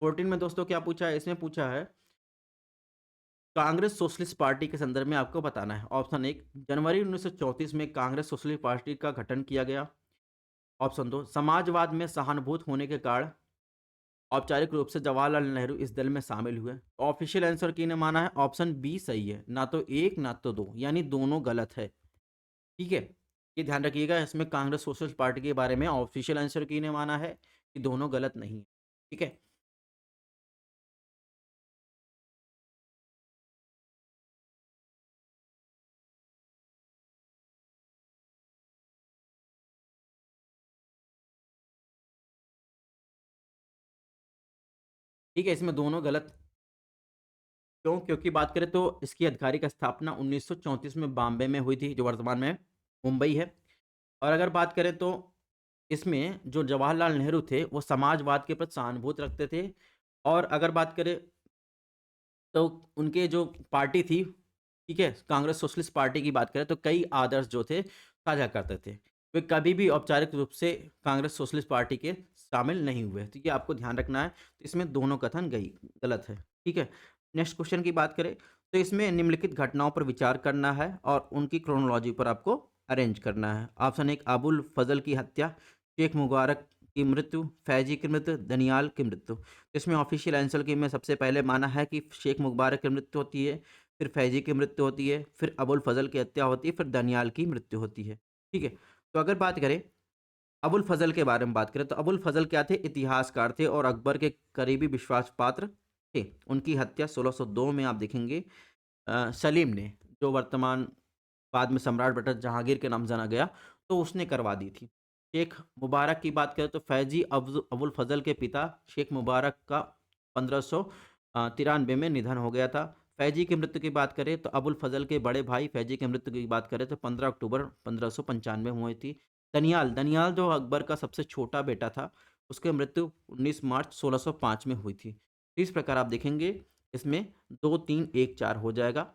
14 में दोस्तों क्या पूछा है? इसमें पूछा है कांग्रेस सोशलिस्ट पार्टी के संदर्भ में आपको बताना है। ऑप्शन 1 जनवरी 1934 में कांग्रेस सोशलिस्ट पार्टी का गठन किया गया। ऑप्शन 2 समाजवाद में सहानुभूत होने के कारण औपचारिक रूप से जवाहरलाल नेहरू इस दल में शामिल हुए। ऑफिशियल आंसर किन्हें माना है? ऑप्शन बी सही है, ना तो 1 ना तो 2, यानी दोनों गलत है, ठीक है? ये ध्यान रखिएगा, इसमें कांग्रेस सोशलिस्ट पार्टी के बारे में ऑफिशियल आंसर किन्हें माना है कि दोनों गलत नहीं है, ठीक है? ठीक है, इसमें दोनों गलत क्यों? क्योंकि बात करें तो इसकी आधिकारिक स्थापना 1934 में बॉम्बे में हुई थी, जो वर्तमान में मुंबई है। और अगर बात करें तो इसमें जो जवाहरलाल नेहरू थे, वो समाजवाद के प्रति सहानुभूति रखते थे और अगर बात करें तो उनके जो पार्टी थी, ठीक है? कांग्रेस सोशलिस्ट पार्टी की बात करें तो कई आदर्श जो थे साझा करते थे। वे कभी भी औपचारिक रूप से कांग्रेस सोशलिस्ट पार्टी के शामिल नहीं हुए। तो ये आपको ध्यान रखना है। तो इसमें दोनों कथन गलत है, ठीक है? नेक्स्ट क्वेश्चन की बात करें, तो इसमें निम्नलिखित घटनाओं पर विचार करना है और उनकी क्रोनोलॉजी पर आपको अरेंज करना है। ऑप्शन 1 अबुल फजल की हत्या, शेख मुबारक की मृत्यु, फैजी की मृत्यु, दनियाल की मृत्यु। तो इसमें ऑफिशियल आंसर की में सबसे पहले माना है कि शेख मुबारक की मृत्यु होती है, फिर फैजी की मृत्यु होती है, फिर अबुल फजल की हत्या होती है, फिर दनियाल की मृत्यु होती है, ठीक है? तो अगर बात करें अबुल फजल के बारे में बात करें, तो अबुल फजल क्या थे? इतिहासकार थे और अकबर के करीबी विश्वास पात्र थे। उनकी हत्या 1602 में आप देखेंगे सलीम ने, जो वर्तमान बाद में सम्राट ब्रिटिश जहांगीर के नाम जाना गया, तो उसने करवा दी थी। शेख मुबारक की बात करें तो फैजी अबुल फजल के पिता शेख मुबारक का 1593 में निधन हो गया था। फैजी की मृत्यु की बात करें तो अबुल फजल के बड़े भाई फैजी की मृत्यु की बात करें तो 15 अक्टूबर 1595 में हुई थी। दनियाल दनियाल जो अकबर का सबसे छोटा बेटा था, उसकी मृत्यु 19 मार्च 1605 में हुई थी। तो इस प्रकार आप देखेंगे इसमें 2, 3, 1, 4 हो जाएगा।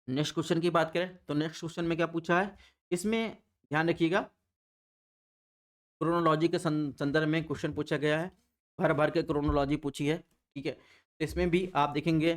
नेक्स्ट क्वेश्चन की बात करें तो नेक्स्ट क्वेश्चन में क्या पूछा है? इसमें ध्यान रखिएगा, क्रोनोलॉजी के संदर्भ में क्वेश्चन पूछा गया है। भर-भर के क्रोनोलॉजी पूछी है, ठीक है? तो इसमें भी आप देखेंगे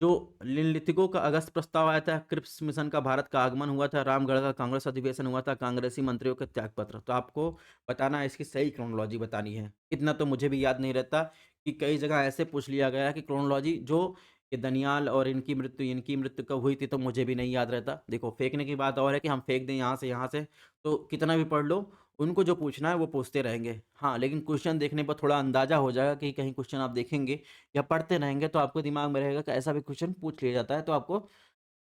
जो निम्नलिखितों का अगस्त प्रस्ताव आया था, क्रिप्स मिशन का भारत का आगमन हुआ था, रामगढ़ का कांग्रेस अधिवेशन हुआ था, कांग्रेसी मंत्रियों के त्यागपत्र। तो आपको बताना है, इसकी सही क्रोनोलॉजी बतानी है। इतना तो मुझे भी याद नहीं रहता कि कई जगह ऐसे पूछ लिया गया है कि क्रोनोलॉजी जो ये दनियाल और इनकी मृत्यु कब हुई थी, तो मुझे भी नहीं याद रहता। देखो, फेंकने की बात और है कि हम फेंक दें यहाँ से, तो कितना भी पढ़ लो, उनको जो पूछना है वो पूछते रहेंगे। हाँ, लेकिन क्वेश्चन देखने पर थोड़ा अंदाज़ा हो जाएगा कि कहीं क्वेश्चन आप देखेंगे या पढ़ते रहेंगे तो आपको दिमाग में रहेगा कि ऐसा भी क्वेश्चन पूछ लिया जाता है, तो आपको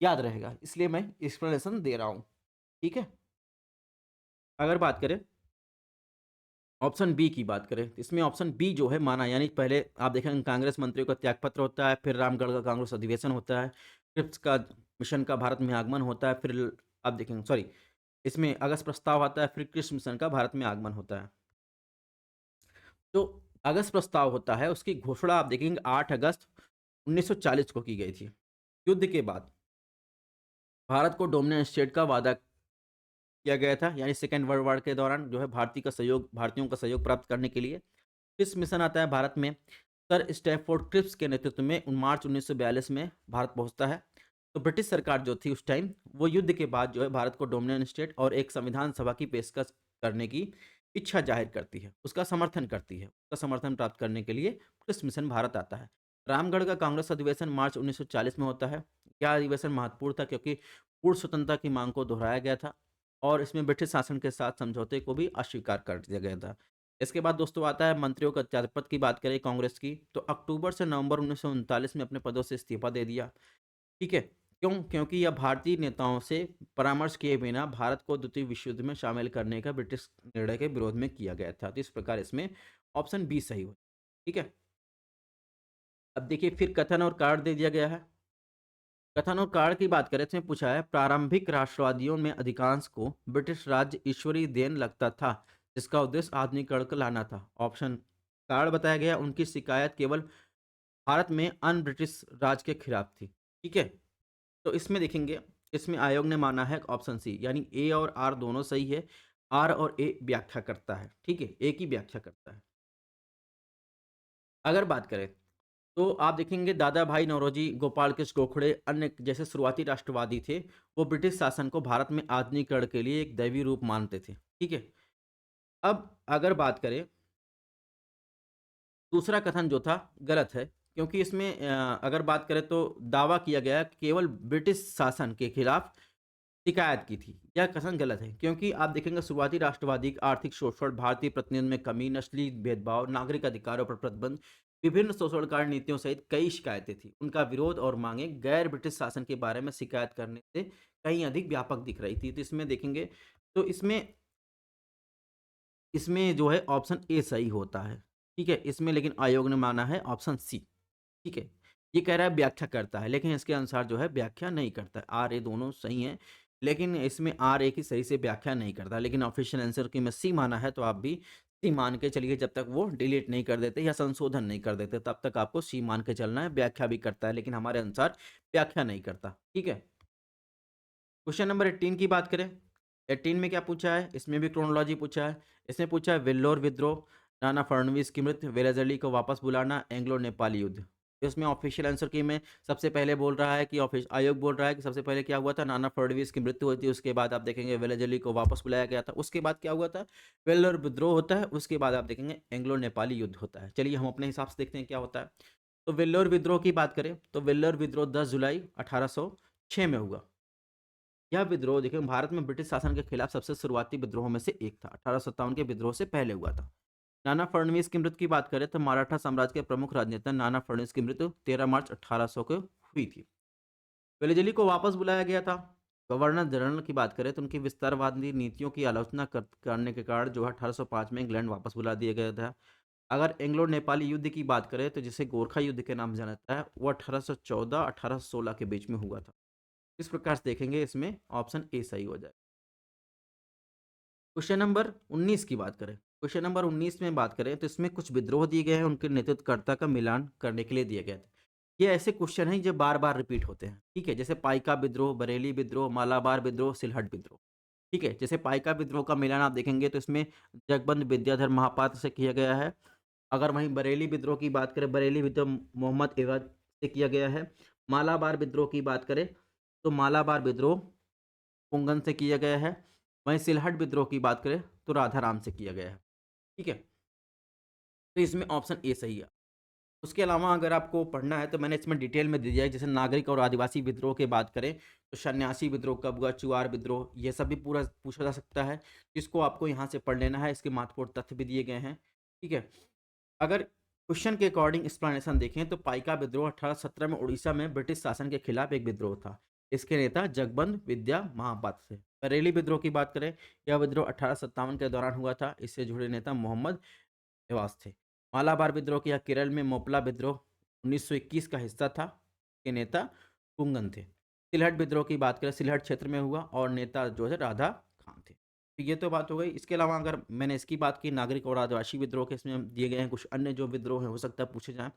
याद रहेगा। इसलिए मैं एक्सप्लेनेशन दे रहा हूँ, ठीक है? अगर बात करें ऑप्शन बी की बात करें, तो इसमें ऑप्शन बी जो है माना, यानी पहले आप देखेंगे कांग्रेस मंत्रियों का त्यागपत्र होता है, फिर रामगढ़ का कांग्रेस अधिवेशन होता है, क्रिप्स का मिशन का भारत में आगमन होता है, फिर आप देखेंगे सॉरी, इसमें अगस्त प्रस्ताव आता है, फिर क्रिप्स मिशन का भारत में आगमन होता है। तो अगस्त प्रस्ताव होता है, उसकी घोषणा आप देखेंगे 8 अगस्त 1940 को की गई थी। युद्ध के बाद भारत को डोमिनेंट स्टेट का वादा किया गया था, यानी सेकेंड वर्ल्ड वॉर के दौरान जो है भारतीयों का सहयोग प्राप्त करने के लिए क्रिप्स मिशन आता है भारत में। सर स्टैफोर्ड क्रिप्स के नेतृत्व में मार्च 1942 में भारत पहुंचता है। तो ब्रिटिश सरकार जो थी उस टाइम, वो युद्ध के बाद जो है भारत को डोमिनियन स्टेट और एक संविधान सभा की पेशकश करने की इच्छा जाहिर करती है, उसका समर्थन करती है। उसका समर्थन प्राप्त करने के लिए क्रिप्स मिशन भारत आता है। रामगढ़ का कांग्रेस अधिवेशन मार्च 1940 में होता है। यह अधिवेशन महत्वपूर्ण था क्योंकि पूर्ण स्वतंत्रता की मांग को दोहराया गया था और इसमें ब्रिटिश शासन के साथ समझौते को भी अस्वीकार कर दिया गया था। इसके बाद दोस्तों आता है मंत्रियों का त्यागपत्र की बात करें कांग्रेस की, तो अक्टूबर से नवंबर 1939 में अपने पदों से इस्तीफा दे दिया। ठीक है? क्यों? क्योंकि यह भारतीय नेताओं से परामर्श किए बिना भारत को द्वितीय विश्व युद्ध में शामिल करने का ब्रिटिश निर्णय के विरोध में किया गया था। तो इस प्रकार इसमें ऑप्शन बी सही हो। ठीक है? अब देखिए फिर कथन और कार्ड दे दिया गया है। कथन और कार्ड की बात करें तो इसमें पूछा है प्रारंभिक राष्ट्रवादियों में अधिकांश को ब्रिटिश राज्य ईश्वरीय देन लगता था, जिसका उद्देश्य आधुनिकीकरण को लाना था। ऑप्शन कार्ड बताया गया उनकी शिकायत केवल भारत में अन ब्रिटिश राज के खिलाफ थी। ठीक है? तो इसमें देखेंगे, इसमें आयोग ने माना है ऑप्शन सी, यानी ए और आर दोनों सही है। आर और ए व्याख्या करता है, ठीक है? ए की व्याख्या करता है। अगर बात करें तो आप देखेंगे दादा भाई नौरोजी, गोपाल कृष्ण गोखले, अन्य जैसे शुरुआती राष्ट्रवादी थे, वो ब्रिटिश शासन को भारत में आधुनिकीकरण के लिए एक दैवीय रूप मानते थे। ठीक है? अब अगर बात करें, दूसरा कथन जो था गलत है, क्योंकि इसमें अगर बात करें तो दावा किया गया कि केवल ब्रिटिश शासन के खिलाफ शिकायत की थी। यह कथन गलत है, क्योंकि आप देखेंगे शुरुआती राष्ट्रवादी आर्थिक शोषण, भारतीय प्रतिनिधित्व में कमी, नस्लीय भेदभाव, नागरिक अधिकारों पर प्रतिबंध, विभिन्न शोषणकारी नीतियों सहित कई शिकायतें थी। उनका विरोध और मांगे गैर ब्रिटिश शासन के बारे में शिकायत करने से कहीं अधिक व्यापक दिख रही थी। तो इसमें देखेंगे तो इसमें इसमें जो है ऑप्शन ए सही होता है। ठीक है? इसमें लेकिन आयोग ने माना है ऑप्शन सी। ठीक है? ये कह रहा है व्याख्या करता है, लेकिन इसके अनुसार जो है व्याख्या नहीं करता है। आर, ए दोनों सही हैं, लेकिन इसमें आर, ए की सही से व्याख्या नहीं करता। लेकिन ऑफिशियल आंसर की में सी माना है, तो आप भी सी मान के चलिए, जब तक वो डिलीट नहीं कर देते या संशोधन नहीं कर देते, तब तक आपको सी मान के चलना है। व्याख्या भी करता है, लेकिन हमारे अनुसार व्याख्या नहीं करता। ठीक है? क्वेश्चन नंबर 18 की बात करें। 18 में क्या पूछा है? इसमें भी क्रोनोलॉजी पूछा है। इसमें पूछा है वेल्लोर विद्रोह, नाना फडणवीस की मृत्यु, वेलाज़ली को वापस बुलाना, एंग्लो-नेपाली युद्ध। तो इसमें ऑफिशियल आंसर की में सबसे पहले बोल रहा है कि ऑफिस आयोग बोल रहा है कि सबसे पहले क्या हुआ था? नाना फडणवीस की मृत्यु हुई थी, उसके बाद आप देखेंगे वेलाज़ली को वापस बुलाया गया था। उसके बाद क्या हुआ था? वेल्लोर विद्रोह होता है, उसके बाद आप देखेंगे एंग्लो-नेपाली युद्ध होता है। चलिए हम अपने हिसाब से देखते हैं क्या होता है। तो वेल्लोर विद्रोह की बात करें, तो वेल्लोर विद्रोह 10 जुलाई 1806 में हुआ। यह विद्रोह देखिए भारत में ब्रिटिश शासन के खिलाफ सबसे शुरुआती विद्रोहों में से एक था। 1857 के विद्रोह से पहले हुआ था। नाना फडणवीस की मृत्यु की बात करें तो मराठा साम्राज्य के प्रमुख राजनेता नाना फडणवीस की मृत्यु 13 मार्च 1800 को हुई थी। वेलेजली को वापस बुलाया गया था। गवर्नर जनरल की बात करें तो उनकी विस्तारवादी नीतियों की आलोचना करने के कारण जो है 1805 में इंग्लैंड वापस बुला दिया गया था। अगर एंग्लो नेपाली युद्ध की बात करें तो जिसे गोरखा युद्ध के नाम से जाना जाता है वो 1814-1816 के बीच में हुआ था। इस प्रकार से देखेंगे इसमें ऑप्शन ए सही हो जाए। क्वेश्चन नंबर 19 की बात करें। क्वेश्चन नंबर 19 में बात करें तो इसमें कुछ विद्रोह दिए गए हैं, उनके नेतृत्वकर्ता का मिलान करने के लिए दिए गए थे। ये ऐसे क्वेश्चन हैं जो बार-बार रिपीट होते हैं, ठीक है? जैसे पाइका विद्रोह, बरेली विद्रोह, मालाबार विद्रोह, सिलहट विद्रोह, ठीक है? जैसे पाइका विद्रोह का मिलान आप देखेंगे तो इसमें जगबंद विद्याधर महापात्र से किया गया है। अगर वहीं बरेली विद्रोह की बात करें, बरेली विद्रोह मोहम्मद एवाज से किया गया है। मालाबार विद्रोह की बात करें, तो मालाबार विद्रोह पुंगन से किया गया है। वहीं सिलहट विद्रोह की बात करें, तो राधाराम से किया गया है। ठीक है? तो इसमें ऑप्शन ए सही है। उसके अलावा अगर आपको पढ़ना है, तो मैंने इसमें डिटेल में दे दिया है। जैसे नागरिक और आदिवासी विद्रोह की बात करें, तो सन्यासी विद्रोह कब हुआ, चुआर विद्रोह, ये सब भी पूरा पूछा जा सकता है। इसको आपको यहाँ से पढ़ लेना है, इसके महत्वपूर्ण तथ्य भी दिए गए हैं। ठीक है? अगर क्वेश्चन के अकॉर्डिंग एक्सप्लेनेशन देखें तो पाइका विद्रोह 1817 में उड़ीसा में ब्रिटिश शासन के खिलाफ एक विद्रोह था। इसके नेता जगबंद विद्या महापात्र थे। बरेली विद्रोह की बात करें, यह विद्रोह 1857 के दौरान हुआ था। इससे जुड़े नेता मोहम्मद एवाज थे। मालाबार विद्रोह किया केरल में, मोपला विद्रोह 1921 का हिस्सा था। के नेता कुंगन थे। सिलहट विद्रोह की बात करें, सिलहट क्षेत्र में हुआ और नेता जो है राधा खान थे। तो ये तो बात हो गई। इसके अलावा अगर मैंने इसकी बात की नागरिक और आदिवासी विद्रोह के, इसमें दिए गए हैं कुछ अन्य जो विद्रोह हैं, हो सकता है पूछे जाएँ।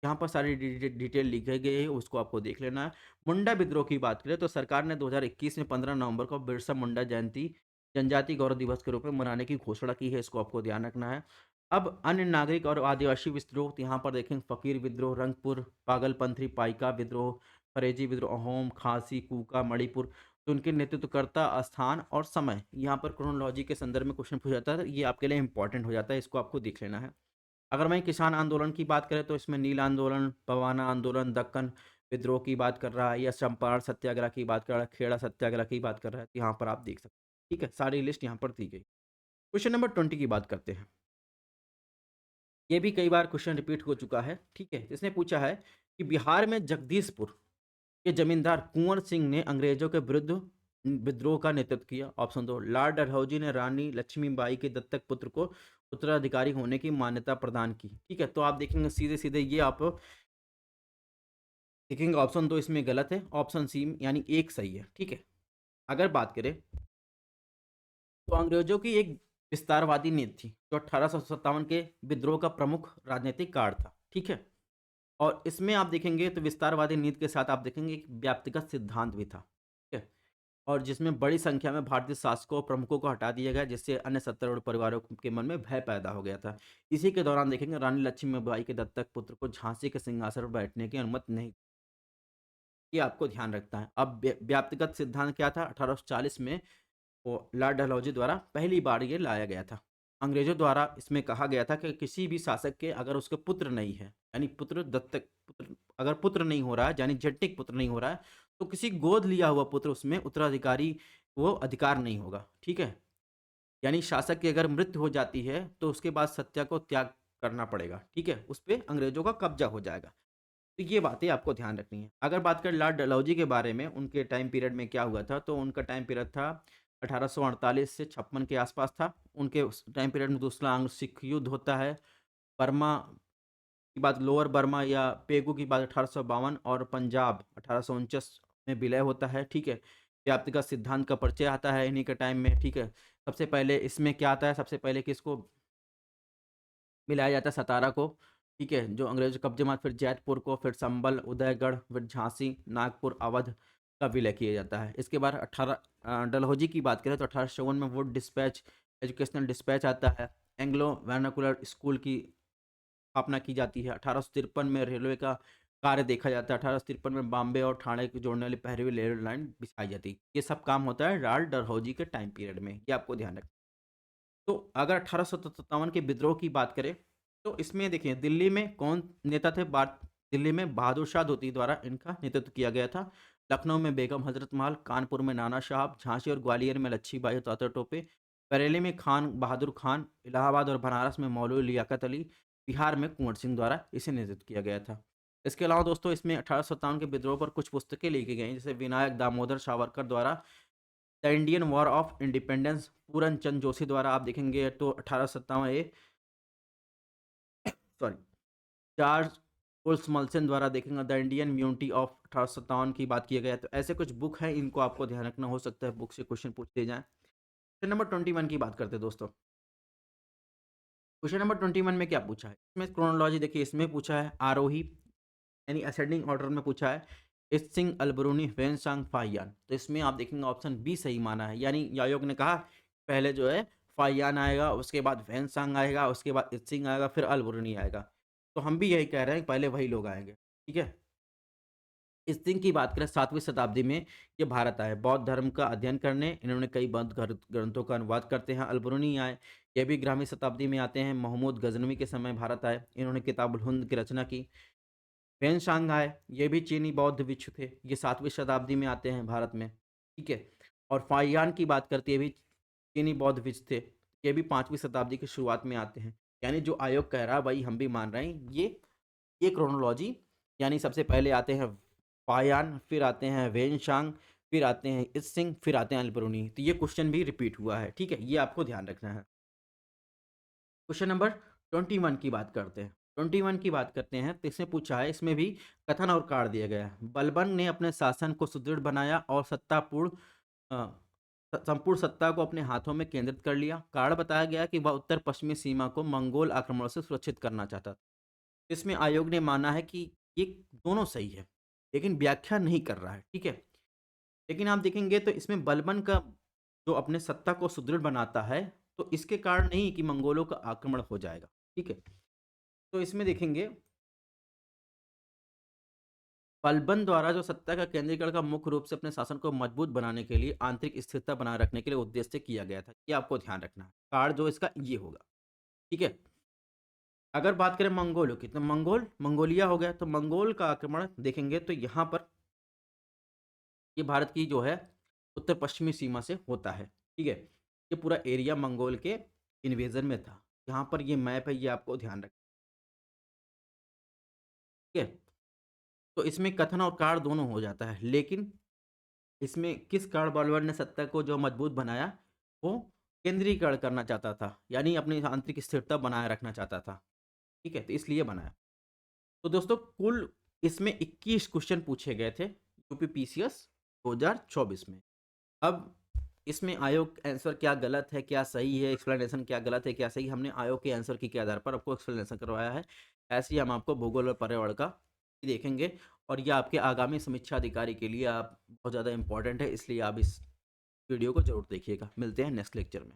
यहाँ पर सारी डिटेल लिखे गए हैं, उसको आपको देख लेना है। मुंडा विद्रोह की बात करें तो सरकार ने 2021 में 15 नवंबर को बिरसा मुंडा जयंती जनजातीय गौरव दिवस के रूप में मनाने की घोषणा की है, इसको आपको ध्यान रखना है। अब अन्य नागरिक और आदिवासी विद्रोह, तो यहाँ पर देखें फकीर विद्रोह, रंगपुर, पागलपंथी, पाइका विद्रोह, परेजी विद्रोह, अहोम, खासी, कूका, मणिपुर। तो उनके नेतृत्वकर्ता, स्थान और समय, यहाँ पर क्रोनोलॉजी के संदर्भ में क्वेश्चन पूछा जाता है। ये आपके लिए इंपॉर्टेंट हो जाता है, इसको आपको देख लेना है। अगर वहीं किसान आंदोलन की बात करें तो इसमें नील आंदोलन, पवाना आंदोलन, दक्कन विद्रोह की बात कर रहा है, या चंपारण सत्याग्रह की बात कर रहा है, खेड़ा सत्याग्रह की बात कर रहा है, तो यहाँ पर आप देख सकते हैं। ठीक है, सारी लिस्ट यहाँ पर दी गई। क्वेश्चन नंबर 20 की बात करते हैं। ये भी कई बार क्वेश्चन रिपीट हो चुका है। ठीक है, इसने पूछा है कि बिहार में जगदीशपुर के जमींदार कुंवर सिंह ने अंग्रेजों के विरुद्ध विद्रोह का नेतृत्व किया। ऑप्शन 2, लॉर्ड डलहौजी ने रानी लक्ष्मीबाई के दत्तक पुत्र को उत्तराधिकारी होने की मान्यता प्रदान की। ठीक है, तो आप देखेंगे सीधे सीधे ये आप देखेंगे ऑप्शन 2 इसमें गलत है, ऑप्शन सी यानी एक सही है। ठीक है, अगर बात करें तो अंग्रेजों की एक विस्तारवादी नीति थी जो 1857 के विद्रोह का प्रमुख राजनीतिक कार्ड था। ठीक है, और इसमें आप देखेंगे तो विस्तारवादी नीति के साथ आप देखेंगे एक व्यक्तिगत सिद्धांत भी था। ठीक है, और जिसमें बड़ी संख्या में भारतीय शासकों और प्रमुखों को हटा दिया गया, जिससे अन्य सत्तारूढ़ परिवारों के मन में भय पैदा हो गया था। इसी के दौरान देखेंगे रानी लक्ष्मीबाई के दत्तक पुत्र को झांसी के सिंहासन पर बैठने की अनुमति नहीं, ये आपको ध्यान रखना है। अब व्यक्तिगत सिद्धांत क्या था? 1840 में वो लॉर्ड डलहौजी द्वारा पहली बार ये लाया गया था। अंग्रेजों द्वारा इसमें कहा गया था कि किसी भी शासक के अगर उसके पुत्र नहीं है, यानी पुत्र दत्तक पुत्र, अगर पुत्र नहीं हो रहा है, यानी जेनेटिक पुत्र नहीं हो रहा है, तो किसी गोद लिया हुआ पुत्र उसमें उत्तराधिकारी वो अधिकार नहीं होगा। ठीक है, यानी शासक की अगर मृत्यु हो जाती है तो उसके बाद सत्ता को त्याग करना पड़ेगा। ठीक है, उस पे अंग्रेजों का कब्जा हो जाएगा। तो ये बातें आपको ध्यान रखनी है। अगर बात करें लॉर्ड डलहौजी के बारे में, उनके टाइम पीरियड में क्या हुआ था, तो उनका टाइम पीरियड था 1848 से 56 के आसपास था। उनके उस टाइम पीरियड में दूसरा आंग्ल सिख युद्ध होता है। बर्मा की बात, लोअर बर्मा या पेगू की बात 1852, और पंजाब 1849 में विलय होता है। ठीक है, व्याप्तिगत सिद्धांत का परिचय आता है इन्हीं के टाइम में। ठीक है, सबसे पहले इसमें क्या आता है, सबसे पहले किसको मिलाया जाता है? सतारा को। ठीक है, जो अंग्रेज़ कब्जे में, फिर जैतपुर को, फिर संभल, उदयगढ़, फिर झांसी, नागपुर, अवध। का विलय किया जाता है। इसके बाद डलहौजी की बात करें तो 1852 में वुड डिस्पैच एजुकेशनल डिस्पैच आता है। एंग्लो वर्नाकुलर स्कूल की स्थापना की जाती है। 1853 में रेलवे का कार्य देखा जाता है। 1853 में बॉम्बे और ठाणे को जोड़ने वाली पहली रेल लाइन बिछाई जाती है। ये सब काम होता है लाल डलहौजी के टाइम पीरियड में, ये आपको ध्यान रखना। तो अगर 1857 के विद्रोह की बात करें तो इसमें देखिए दिल्ली में कौन नेता थे। बात दिल्ली में बहादुर शाह धोती द्वारा इनका नेतृत्व किया गया था। लखनऊ में बेगम हजरत महल, कानपुर में नाना साहब, झांसी और ग्वालियर में लच्छीबाई और तात्या टोपे, बरेली में खान बहादुर खान, इलाहाबाद और बनारस में मौलवी लियाकत अली, बिहार में कुंवर सिंह द्वारा इसे नेतृत्व किया गया था। इसके अलावा दोस्तों इसमें 1857 के विद्रोह पर कुछ पुस्तकें लिखी गई जैसे विनायक दामोदर सावरकर द्वारा the Indian war of independence, Puran Chand Joshi द्वारा आप देखेंगे तो 1857 ए सॉरी चार्ल्स वुल्स द्वारा देखेंगे द इंडियन म्यूनिटी ऑफ 1857 की बात किया गया है। तो ऐसे कुछ बुक है, इनको आपको ध्यान रखना, हो सकता है बुक से क्वेश्चन पूछ दिए जाए। क्वेश्चन नंबर 21 की बात करते हैं दोस्तों। क्वेश्चन नंबर 21 में क्या पूछा है, इसमें क्रोनोलॉजी देखिए, इसमें पूछा है आरोही यानी असेंडिंग ऑर्डर में पूछा है इत्सिंग अलबरूनी वेनसांग फाहियान। तो इसमें आप देखेंगे ऑप्शन बी सही माना है, यानी आयोग ने कहा पहले जो है फाहियान आएगा, उसके बाद वेनसांग आएगा, उसके बाद इत्सिंग आएगा, फिर अलबरूनी आएगा। तो हम भी यही कह रहे हैं कि पहले वही लोग आएंगे, ठीक है। इस दिन की बात करें 7वीं शताब्दी में ये भारत आए बौद्ध धर्म का अध्ययन करने, इन्होंने कई बौद्ध ग्रंथों का अनुवाद करते हैं। अलबरूनी आए, ये भी 11वीं शताब्दी में आते हैं, महमूद गजनवी के समय भारत आए, इन्होंने किताबुल हिंद की रचना की। फेन शांघाई, ये भी चीनी बौद्ध भिक्षु थे, ये 7वीं शताब्दी में आते हैं भारत में, ठीक है। और फाहियान की बात करते हैं, ये भी चीनी बौद्ध भिक्षु थे, ये भी 5वीं शताब्दी की शुरुआत में आते हैं। यानी जो आयोग कह रहा है वही हम भी मान रहे हैं। ये क्रोनोलॉजी, यानी सबसे पहले आते हैं फाहियान, फिर आते हैं वेनशांग, फिर आते हैं इत्सिंग, फिर आते हैं अलबरूनी। तो ये क्वेश्चन भी रिपीट हुआ है, ठीक है, ये आपको ध्यान रखना है। क्वेश्चन नंबर 21 की बात करते हैं। 21 की बात करते हैं तो इसमें पूछा है, इसमें भी कथन और कार्ड दिया गया है। बलबन ने अपने शासन को सुदृढ़ बनाया और संपूर्ण सत्ता को अपने हाथों में केंद्रित कर लिया। कारण बताया गया कि वह उत्तर पश्चिमी सीमा को मंगोल आक्रमण से सुरक्षित करना चाहता था। इसमें आयोग ने माना है कि ये दोनों सही है, लेकिन व्याख्या नहीं कर रहा है, ठीक है। लेकिन आप देखेंगे तो इसमें बलबन का जो अपने सत्ता को सुदृढ़ बनाता है, तो इसके कारण नहीं कि मंगोलों का आक्रमण हो जाएगा, ठीक है। तो इसमें देखेंगे बलबन द्वारा जो सत्ता का केंद्रीकरण का मुख्य रूप से अपने शासन को मजबूत बनाने के लिए आंतरिक स्थिरता बनाए रखने के लिए उद्देश्य से किया गया था। ये आपको ध्यान रखना है, कार्ड जो इसका ये होगा, ठीक है। अगर बात करें मंगोलों की, तो मंगोलिया हो गया, तो मंगोल का आक्रमण देखेंगे तो यहाँ पर ये भारत की जो है उत्तर पश्चिमी सीमा से होता है, ठीक है। ये पूरा एरिया मंगोल के इन्वेजन में था। यहाँ पर ये मैप है, ये आपको ध्यान रखना, ठीक है। तो इसमें कथन और कार्ड दोनों हो जाता है, लेकिन इसमें किस कार्ड बलवर ने सत्ता को जो मजबूत बनाया, वो केंद्रीकरण करना चाहता था, यानी अपनी आंतरिक स्थिरता बनाए रखना चाहता था, ठीक है, तो इसलिए बनाया। तो दोस्तों कुल इसमें 21 क्वेश्चन पूछे गए थे यूपी पीसीएस 2024 में। अब इसमें आयोग आंसर क्या गलत है, क्या सही है, एक्सप्लेनेशन क्या गलत है, क्या सही, हमने आयोग के आंसर के आधार पर आपको एक्सप्लेनेशन करवाया है। ऐसे ही हम आपको भूगोल और पर्यावरण का देखेंगे, और ये आपके आगामी समीक्षा अधिकारी के लिए आप बहुत ज़्यादा इंपॉर्टेंट है, इसलिए आप इस वीडियो को जरूर देखिएगा। मिलते हैं नेक्स्ट लेक्चर में।